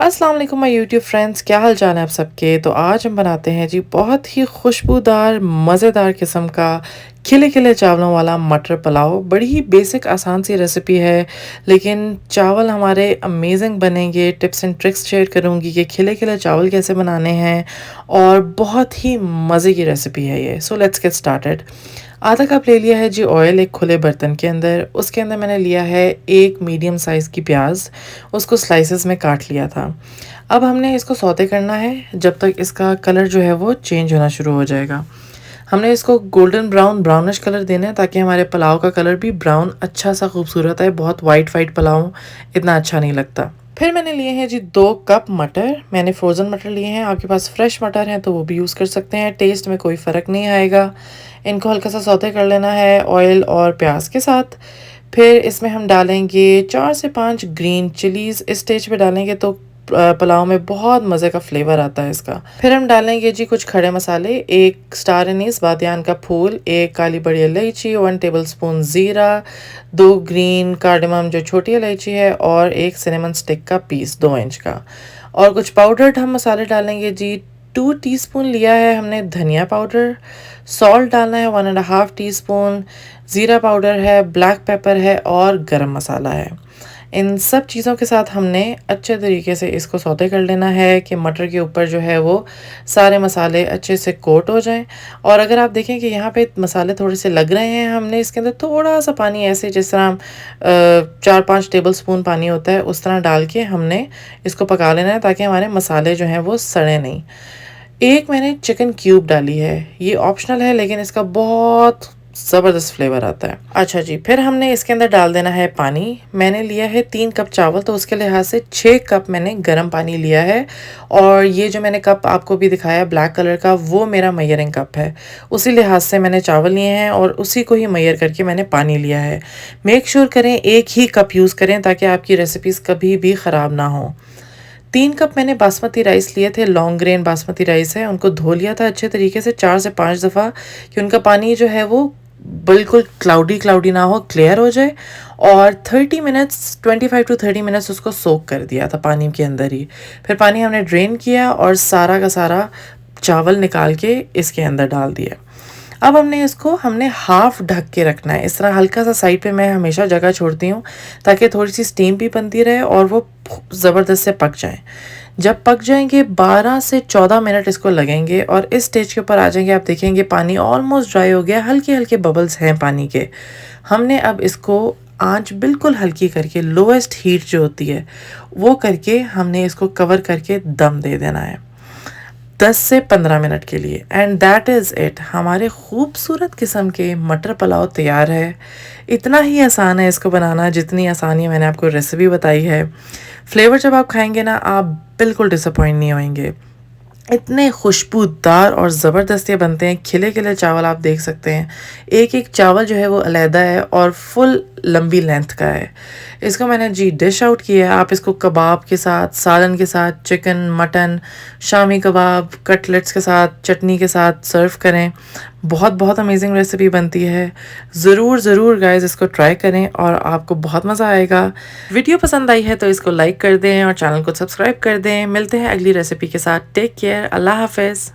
अस्सलाम वालेकुम my YouTube friends, क्या हाल चाल है आप सबके। तो आज हम बनाते हैं जी बहुत ही खुशबूदार मज़ेदार किस्म का खिले खिले चावलों वाला मटर पुलाव। बड़ी ही बेसिक आसान सी रेसिपी है, लेकिन चावल हमारे अमेजिंग बनेंगे। टिप्स एंड ट्रिक्स शेयर करूँगी कि खिले खिले चावल कैसे बनाने हैं, और बहुत ही मज़े की रेसिपी है ये। So let's get started. आधा कप ले लिया है जी ऑयल एक खुले बर्तन के अंदर। उसके अंदर मैंने लिया है एक मीडियम साइज़ की प्याज, उसको स्लाइसेस में काट लिया था। अब हमने इसको सौते करना है जब तक इसका कलर जो है वो चेंज होना शुरू हो जाएगा। हमने इसको गोल्डन ब्राउन ब्राउनिश कलर देना है ताकि हमारे पुलाव का कलर भी ब्राउन अच्छा सा खूबसूरत है। बहुत वाइट वाइट पुलाव इतना अच्छा नहीं लगता। फिर मैंने लिए हैं जी 2 कप मटर। मैंने फ्रोज़न मटर लिए हैं, आपके पास फ्रेश मटर हैं तो वो भी यूज़ कर सकते हैं, टेस्ट में कोई फ़र्क नहीं आएगा। इनको हल्का सा सौते कर लेना है ऑयल और प्याज के साथ। फिर इसमें हम डालेंगे 4 से 5 ग्रीन चिलीज़। इस स्टेज पे डालेंगे तो पुलाव में बहुत मज़े का फ्लेवर आता है इसका। फिर हम डालेंगे जी कुछ खड़े मसाले, 1 स्टार एनीस बादियान का फूल, 1 काली बड़ी इलायची, 1 टेबलस्पून ज़ीरा, 2 ग्रीन कार्डमम जो छोटी इलायची है, और 1 सिनेमन स्टिक का पीस 2 इंच का। और कुछ पाउडर्ड हम मसाले डालेंगे जी। 2 टीस्पून लिया है हमने धनिया पाउडर, सॉल्ट डालना है 1 एंड हाफ टीस्पून, ज़ीरा पाउडर है, ब्लैक पेपर है और गरम मसाला है। इन सब चीज़ों के साथ हमने अच्छे तरीके से इसको सौते कर लेना है कि मटर के ऊपर जो है वो सारे मसाले अच्छे से कोट हो जाएं। और अगर आप देखें कि यहाँ पे मसाले थोड़े से लग रहे हैं, हमने इसके अंदर थोड़ा सा पानी, ऐसे जिस तरह 4-5 टेबलस्पून पानी होता है उस तरह डाल के हमने इसको पका लेना है ताकि हमारे मसाले जो हैं वो सड़े नहीं। एक मैंने चिकन क्यूब डाली है, ये ऑप्शनल है लेकिन इसका बहुत ज़बरदस्त फ्लेवर आता है। अच्छा जी, फिर हमने इसके अंदर डाल देना है पानी। मैंने लिया है 3 कप चावल, तो उसके लिहाज से 6 कप मैंने गर्म पानी लिया है। और ये जो मैंने कप आपको भी दिखाया ब्लैक कलर का, वो मेरा मेजरिंग कप है। उसी लिहाज से मैंने चावल लिए हैं और उसी को ही मेजर करके मैंने पानी लिया है। मेक श्योर करें एक ही कप यूज़ करें ताकि आपकी रेसिपीज़ कभी भी ख़राब ना हो। 3 कप मैंने बासमती राइस लिए थे, लॉन्ग ग्रेन बासमती राइस है। उनको धो लिया था अच्छे तरीके से 4 से 5 दफ़ा, कि उनका पानी जो है वो बिल्कुल क्लाउडी क्लाउडी ना हो, क्लियर हो जाए। और 30 मिनट्स 25 टू 30 मिनट्स उसको सोक कर दिया था पानी के अंदर ही। फिर पानी हमने ड्रेन किया और सारा का सारा चावल निकाल के इसके अंदर डाल दिया। अब हमने हाफ ढक के रखना है। इस तरह हल्का सा साइड पे मैं हमेशा जगह छोड़ती हूँ ताकि थोड़ी सी स्टीम भी बनती रहे और वो ज़बरदस्त से पक जाएं। जब पक जाएंगे 12 से 14 मिनट इसको लगेंगे और इस स्टेज के ऊपर आ जाएंगे, आप देखेंगे पानी ऑलमोस्ट ड्राई हो गया, हल्के हल्के बबल्स हैं पानी के। हमने अब इसको आंच बिल्कुल हल्की करके, लोएस्ट हीट जो होती है वो करके, हमने इसको कवर करके दम दे देना है 10 से 15 मिनट के लिए। एंड दैट इज़ इट, हमारे खूबसूरत किस्म के मटर पुलाव तैयार है। इतना ही आसान है इसको बनाना जितनी आसानी मैंने आपको रेसिपी बताई है। फ्लेवर जब आप खाएंगे ना, आप बिल्कुल डिसअपॉइंट नहीं होंगे। इतने खुशबूदार और ज़बरदस्त ये बनते हैं। खिले खिले चावल आप देख सकते हैं, एक एक चावल जो है वो अलहदा है और फुल लंबी लेंथ का है। इसको मैंने जी डिश आउट किया है। आप इसको कबाब के साथ, सालन के साथ, chicken, mutton, shami kebab, cutlets के साथ, चटनी के साथ सर्व करें। बहुत बहुत अमेजिंग रेसिपी बनती है। ज़रूर ज़रूर गाइस इसको ट्राई करें और आपको बहुत मज़ा आएगा। वीडियो पसंद आई है तो इसको लाइक कर दें और चैनल को सब्सक्राइब कर दें। मिलते हैं अगली रेसिपी के साथ। टेक केयर, अल्लाह हाफ़िज़।